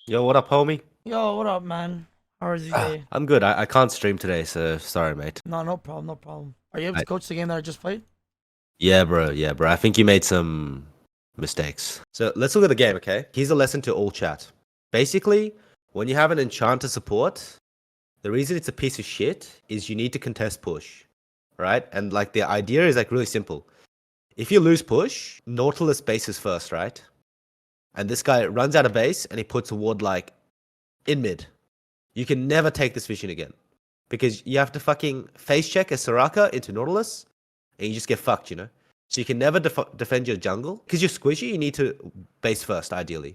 Yo, what up, homie? Yo, what up, man? How was your day? I'm good. I can't stream today, so sorry, mate. No, no problem, no problem. Are you able I, to coach the game that I just played? yeah, bro. Yeah, bro. I think you made some mistakes. So let's look at the game, okay? Here's a lesson to all chat. Basically, when you have an enchanter support, the reason it's a piece of shit is you need to contest push, right? And like the idea is like really simple. If you lose push, Nautilus bases first, right? And this guy runs out of base and he puts a ward like in mid. You can never take this vision again. Because you have to fucking face check a Soraka into Nautilus, and you just get fucked, you know? So you can never defend your jungle. Because you're squishy, you need to base first, ideally.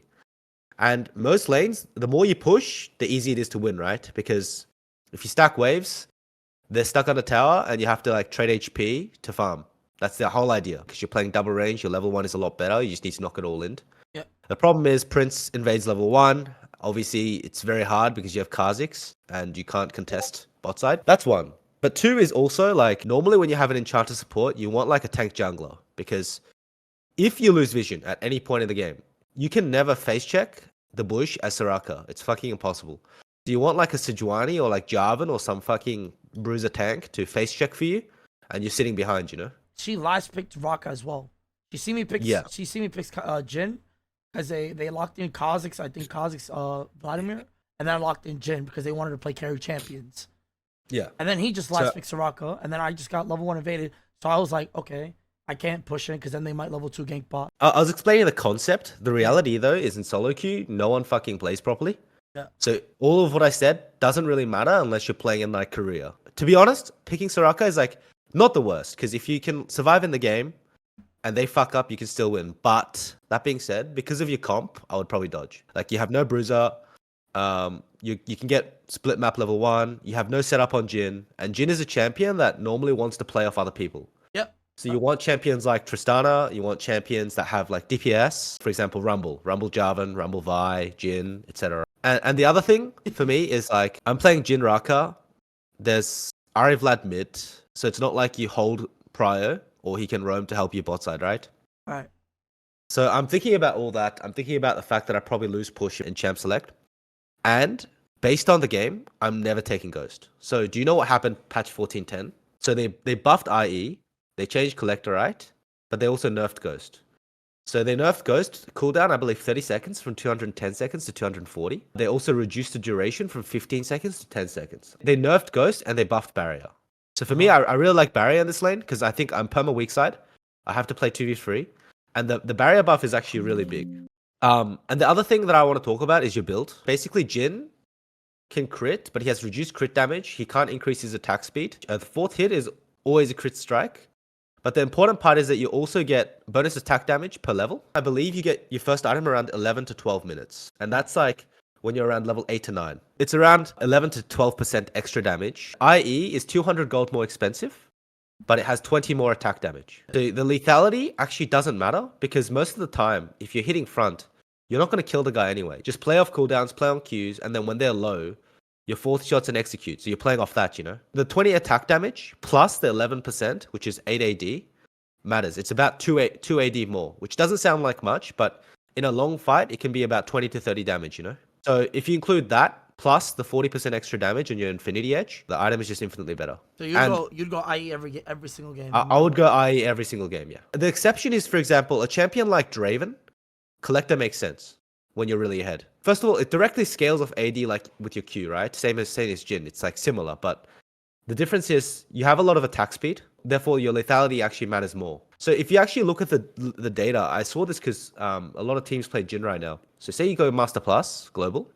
And most lanes, the more you push, the easier it is to win, right? Because if you stack waves, they're stuck on a tower, and you have to like trade HP to farm. That's the whole idea. Because you're playing double range, your level 1 is a lot better, you just need to knock it all in. Yeah. The problem is Prince invades level 1. Obviously, it's very hard because you have Kha'Zix, and you can't contest bot side. That's one. But two is also like normally when you have an enchanter support, you want like a tank jungler because if you lose vision at any point in the game, you can never face check the bush as Soraka. It's fucking impossible. Do you want like a Sejuani or like Jarvan or some fucking bruiser tank to face check for you, and you're sitting behind, you know? She last picked Raka as well. She see me pick. Yeah. She see me pick Jin, because they locked in Kha'Zix. I think Kha'Zix, Vladimir, and then I locked in Jin because they wanted to play carry champions. Yeah. And then he just last picked Soraka, and then I just got level 1 invaded. So I was like, okay, I can't push it because then they might level 2 gank bot. I was explaining the concept. The reality though is in solo queue, no one fucking plays properly. Yeah. So all of what I said doesn't really matter unless you're playing in like Korea. To be honest, picking Soraka is like not the worst because if you can survive in the game and they fuck up, you can still win. But that being said, because of your comp, I would probably dodge. Like you have no bruiser. You can get split map level 1. You have no setup on Jin, and Jin is a champion that normally wants to play off other people. Yep. So you want champions like Tristana, you want champions that have like DPS, for example, Rumble Jarvan, Rumble Vi, Jin, etc. And the other thing for me is like I'm playing Jin Raka. There's Ari Vlad mid, so it's not like you hold Prio or he can roam to help you bot side, right? All right. So I'm thinking about all that. I'm thinking about the fact that I probably lose push in champ select. And based on the game, I'm never taking Ghost. So do you know what happened patch 14.10? So they buffed IE, they changed Collector, right? But they also nerfed Ghost. So they nerfed Ghost cooldown, I believe 30 seconds from 210 seconds to 240. They also reduced the duration from 15 seconds to 10 seconds. They nerfed Ghost and they buffed Barrier. So for me, I really like Barrier in this lane because I think I'm perma weak side. I have to play 2v3. And the Barrier buff is actually really big. And the other thing that I want to talk about is your build. Basically, Jin can crit, but he has reduced crit damage. He can't increase his attack speed. The fourth hit is always a crit strike. But the important part is that you also get bonus attack damage per level. I believe you get your first item around 11 to 12 minutes. And that's like when you're around level 8 to 9. It's around 11 to 12% extra damage. IE is 200 gold more expensive, but it has 20 more attack damage. The lethality actually doesn't matter because most of the time, if you're hitting front, you're not going to kill the guy anyway. Just play off cooldowns, play on Qs, and then when they're low, your fourth shots and execute. So you're playing off that, you know? The 20 attack damage plus the 11%, which is 8 AD, matters. It's about 2 AD more, which doesn't sound like much, but in a long fight, it can be about 20 to 30 damage, you know? So if you include that, plus the 40% extra damage on your Infinity Edge, the item is just infinitely better. So you'd go IE every single game. I would go IE every single game, yeah. The exception is, for example, a champion like Draven, Collector makes sense when you're really ahead. First of all, it directly scales off AD like with your Q, right? Same as Jin. It's like similar, but the difference is you have a lot of attack speed. Therefore, your lethality actually matters more. So if you actually look at the data, I saw this because a lot of teams play Jin right now. So say you go Master Plus, Global.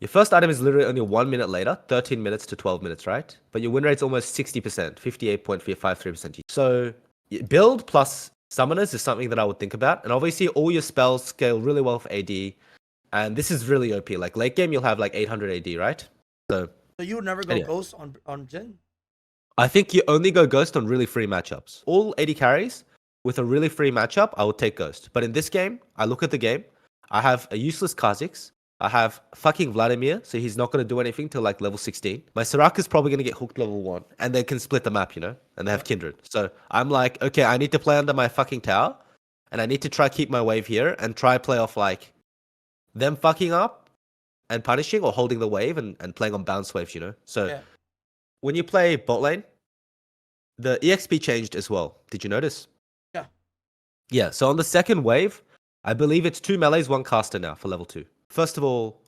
Your first item is literally only 1 minute later, 13 minutes to 12 minutes, right? But your win rate's almost 60%, 58.53%. So build plus summoners is something that I would think about. And obviously, all your spells scale really well for AD. And this is really OP. Like late game, you'll have like 800 AD, right? So you would never go Ghost on Jin? I think you only go Ghost on really free matchups. All AD carries with a really free matchup, I would take Ghost. But in this game, I look at the game. I have a useless Kha'Zix. I have fucking Vladimir, so he's not going to do anything till like level 16. My Soraka's probably going to get hooked level 1, and they can split the map, you know? And they have Kindred. So I'm like, okay, I need to play under my fucking tower, and I need to try keep my wave here, and try play off like them fucking up, and punishing, or holding the wave and playing on bounce waves, you know? So Yeah. when you play bot lane, the EXP changed as well. Did you notice? Yeah. Yeah, so on the second wave, I believe it's 2 melees, 1 caster now for level 2. First of all,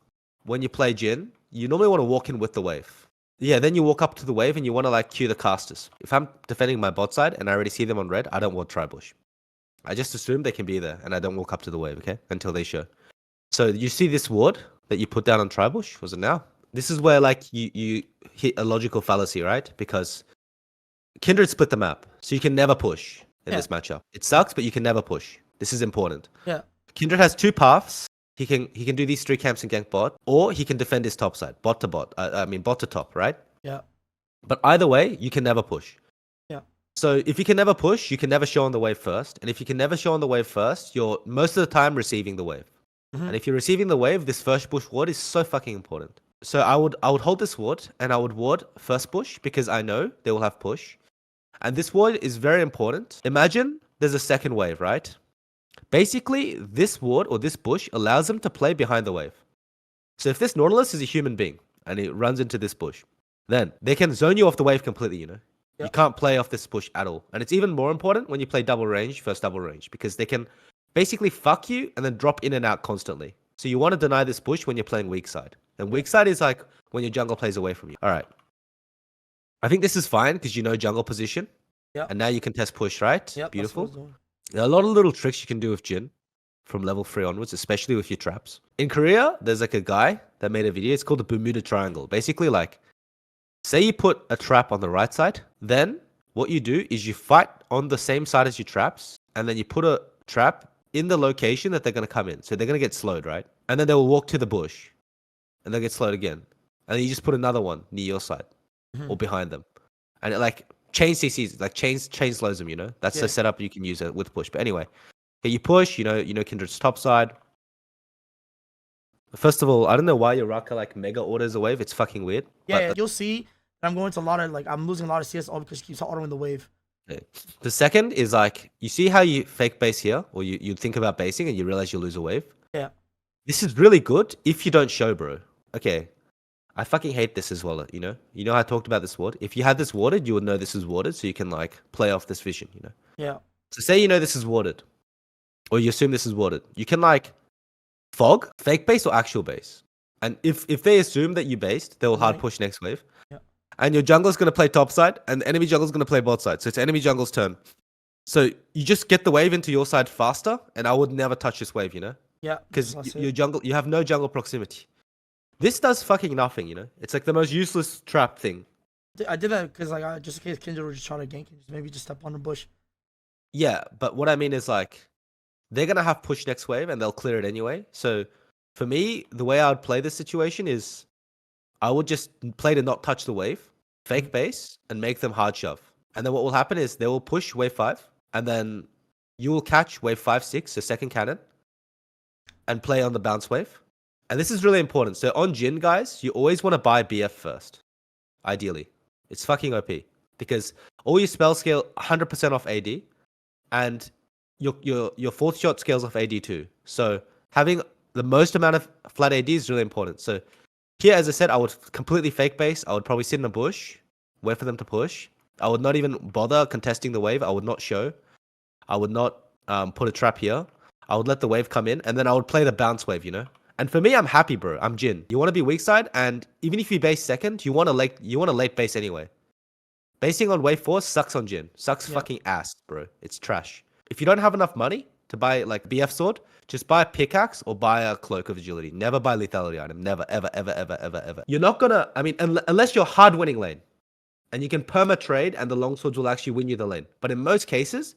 when you play Jhin, you normally want to walk in with the wave. Yeah, then you walk up to the wave and you want to like queue the casters. If I'm defending my bot side and I already see them on red, I don't want Tribush. I just assume they can be there and I don't walk up to the wave, okay? Until they show. So you see this ward that you put down on Tribush? Was it now? This is where like you hit a logical fallacy, right? Because Kindred split the map, so you can never push in this matchup. It sucks, but you can never push. This is important. Yeah. Kindred has 2 paths. He can do these 3 camps and gank bot, or he can defend his top side, bot to bot. I mean bot to top, right? Yeah. But either way, you can never push. Yeah. So if you can never push, you can never show on the wave first. And if you can never show on the wave first, you're most of the time receiving the wave. And if you're receiving the wave, this first bush ward is so fucking important. So I would hold this ward and I would ward first bush because I know they will have push. And this ward is very important. Imagine there's a second wave, right? Basically, this ward or this bush allows them to play behind the wave. So if this Nautilus is a human being and it runs into this bush, then they can zone you off the wave completely, you know? You can't play off this bush at all. And it's even more important when you play double range, first double range, because they can basically fuck you and then drop in and out constantly. So you want to deny this bush when you're playing weak side. And weak side is like when your jungle plays away from you. All right. I think this is fine because you know jungle position. Yeah. And now you can test push, right? Yep, Beautiful. There are a lot of little tricks you can do with Jhin from level 3 onwards, especially with your traps. In Korea, there's like a guy that made a video. It's called the Bermuda Triangle. Basically, like, say you put a trap on the right side, then what you do is you fight on the same side as your traps, and then you put a trap in the location that they're going to come in. So they're going to get slowed, right? And then they will walk to the bush, and they'll get slowed again. And then you just put another one near your side or behind them. And it like chain CCs, like chain slows them, you know? That's the setup you can use it with push. But anyway, okay, you push, you know Kindred's top side. First of all, I don't know why your Raka like mega orders a wave. It's fucking weird. Yeah, you'll see I'm going to a lot of like I'm losing a lot of CS all because she keeps autoing the wave. Okay. The second is like you see how you fake base here, or you think about basing and you realize you lose a wave. Yeah. This is really good if you don't show, bro. Okay. I fucking hate this as well, you know? You know how I talked about this ward? If you had this warded, you would know this is warded, so you can like play off this vision, you know? Yeah. So say you know this is warded, or you assume this is warded. You can like fog, fake base or actual base. And if they assume that you based, they will hard push next wave. Yeah. And your jungle's going to play top side, and the enemy jungle's going to play bot side. So it's enemy jungle's turn. So you just get the wave into your side faster, and I would never touch this wave, you know? Yeah. Because your jungle, you have no jungle proximity. This does fucking nothing, you know? It's like the most useless trap thing. I did that because like just in case Kindred would just try to gank and maybe just step on the bush. Yeah, but what I mean is like they're gonna have push next wave and they'll clear it anyway. So for me, the way I would play this situation is I would just play to not touch the wave, fake base, and make them hard shove. And then what will happen is they will push wave 5, and then you will catch wave 5, 6, the second cannon, and play on the bounce wave. And this is really important. So on Jhin, guys, you always want to buy BF first. Ideally. It's fucking OP. Because all your spell scale 100% off AD. And your fourth shot scales off AD too. So having the most amount of flat AD is really important. So here, as I said, I would completely fake base. I would probably sit in a bush, wait for them to push. I would not even bother contesting the wave. I would not show. I would not put a trap here. I would let the wave come in. And then I would play the bounce wave, you know? And for me, I'm happy, bro. I'm Jhin. You want to be weak side, and even if you base second, you want to late base anyway. Basing on wave 4 sucks on Jhin. Sucks fucking ass, bro. It's trash. If you don't have enough money to buy like BF sword, just buy a pickaxe or buy a cloak of agility. Never buy lethality item. Never, ever, ever, ever, ever, ever. You're not gonna. I mean, unless you're hard winning lane, and you can perma trade, and the longswords will actually win you the lane. But in most cases,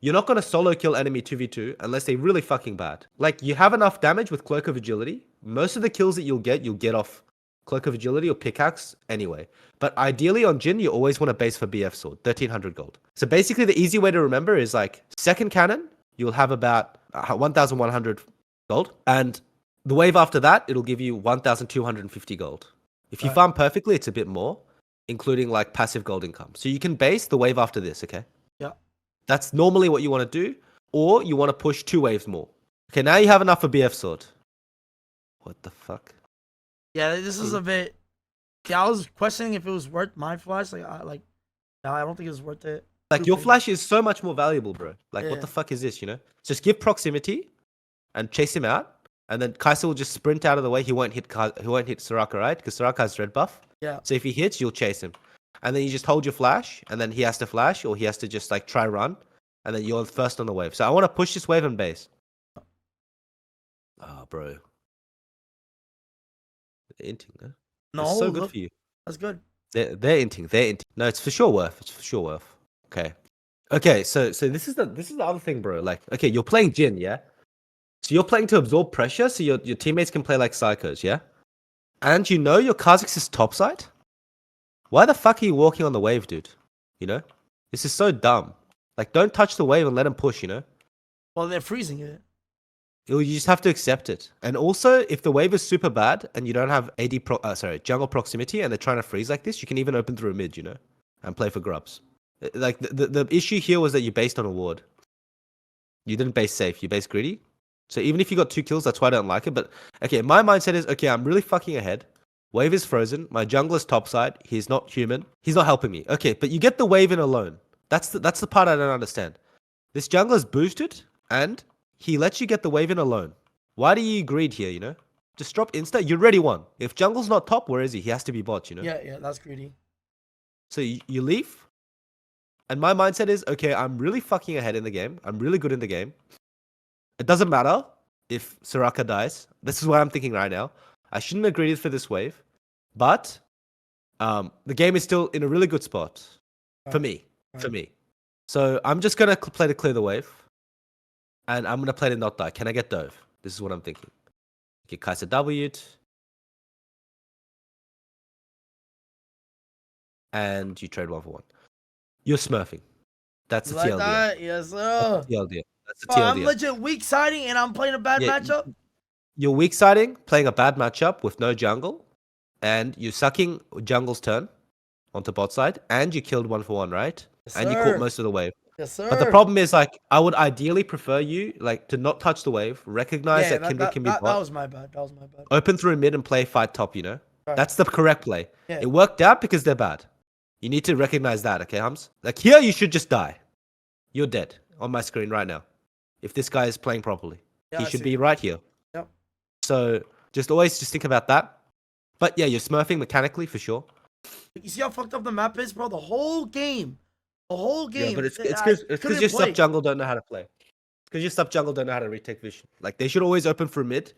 you're not going to solo kill enemy 2v2 unless they're really fucking bad. Like, you have enough damage with Cloak of Agility. Most of the kills that you'll get off Cloak of Agility or Pickaxe anyway. But ideally on Jhin, you always want to base for BF Sword, 1300 gold. So basically the easy way to remember is like, second cannon, you'll have about 1100 gold. And the wave after that, it'll give you 1250 gold. If you farm perfectly, it's a bit more, including like passive gold income. So you can base the wave after this, okay? Yeah. That's normally what you want to do, or you want to push 2 waves more. Okay, now you have enough for BF Sword. What the fuck? Yeah, this is a bit. Yeah, I was questioning if it was worth my flash. No, I don't think it was worth it. Like your flash is so much more valuable, bro. Like what the fuck is this? You know, just give proximity and chase him out, and then Kai'Sa will just sprint out of the way. He won't hit Soraka, right? Because Soraka has red buff. Yeah. So if he hits, you'll chase him, and then you just hold your flash, and then he has to flash, or he has to just like try run, and then you're first on the wave. So I want to push this wave and base. Oh, bro. They're inting, huh? No, it's so good look, for you. that's good. They're inting. They're inting. No, it's for sure worth. It's for sure worth. Okay. So this is the other thing, bro. Like, okay, you're playing Jhin, yeah. So you're playing to absorb pressure, so your teammates can play like psychos, yeah. And you know your Kha'Zix is topside. Why the fuck are you walking on the wave, dude? You know, this is so dumb. Like, don't touch the wave and let him push. You know. Well, they're freezing it. You just have to accept it. And also, if the wave is super bad and you don't have jungle proximity, and they're trying to freeze like this, you can even open through a mid, you know, and play for grubs. Like the issue here was that you based on a ward. You didn't base safe. You based greedy. So even if you got 2 kills, that's why I don't like it. But okay, my mindset is okay. I'm really fucking ahead. Wave is frozen. My jungle is topside. He's not human. He's not helping me. Okay, but you get the wave in alone. That's the part I don't understand. This jungle is boosted and he lets you get the wave in alone. Why do you greed here, you know? Just drop insta. You already won. If jungle's not top, where is he? He has to be bot, you know? Yeah, that's greedy. So you leave. And my mindset is, okay, I'm really fucking ahead in the game. I'm really good in the game. It doesn't matter if Soraka dies. This is what I'm thinking right now. I shouldn't have greeded for this wave. But the game is still in a really good spot. For me. For me. So I'm just going to play to clear the wave. And I'm going to play to not die. Can I get dove? This is what I'm thinking. Get Kai'Sa W'd. And you trade 1 for 1. You're smurfing. That's a like TLDR. that? Yes, sir. That's a TLDR. That's a Bro, TLDR. I'm legit weak siding and I'm playing a bad matchup. You're weak siding, playing a bad matchup with no jungle, and you're sucking jungle's turn onto bot side, and you killed 1 for 1, right? Yes, and you caught most of the wave. Yes, sir. But the problem is, like, I would ideally prefer you, like, to not touch the wave, recognize that Kindred can be bot. That was my bad. Open through mid and play fight top, you know? Right. That's the correct play. Yeah. It worked out because they're bad. You need to recognize that, okay, Hums? Like, here, you should just die. You're dead on my screen right now. If this guy is playing properly. Yeah, he should be right here. Yep. So, always think about that. But yeah, you're smurfing mechanically for sure. You see how fucked up the map is, bro? The whole game. Yeah, but it's because your sub jungle don't know how to play. It's because your sub jungle don't know how to retake vision. Like, they should always open for mid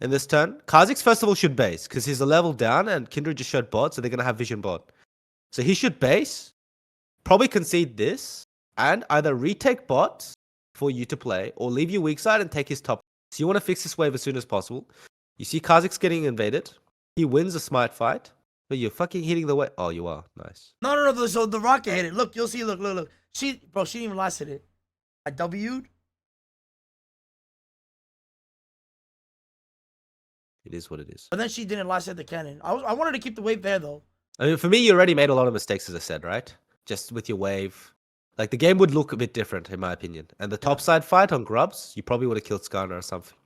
in this turn. Kha'Zix, first of all, should base because he's a level down and Kindred just showed bot, so they're going to have vision bot. So he should base, probably concede this, and either retake bot for you to play or leave your weak side and take his top. So you want to fix this wave as soon as possible. You see Kha'Zix getting invaded. He wins a smite fight. But you're fucking hitting the way. Oh, you are. Nice. No. So the rocket hit it. Look, you'll see. Look. She didn't even last hit it. I W'd. It is what it is. But then she didn't last hit the cannon. I wanted to keep the wave there, though. I mean, for me, you already made a lot of mistakes, as I said, right? Just with your wave. Like, the game would look a bit different, in my opinion. And the topside fight on Grubs, you probably would have killed Skarner or something.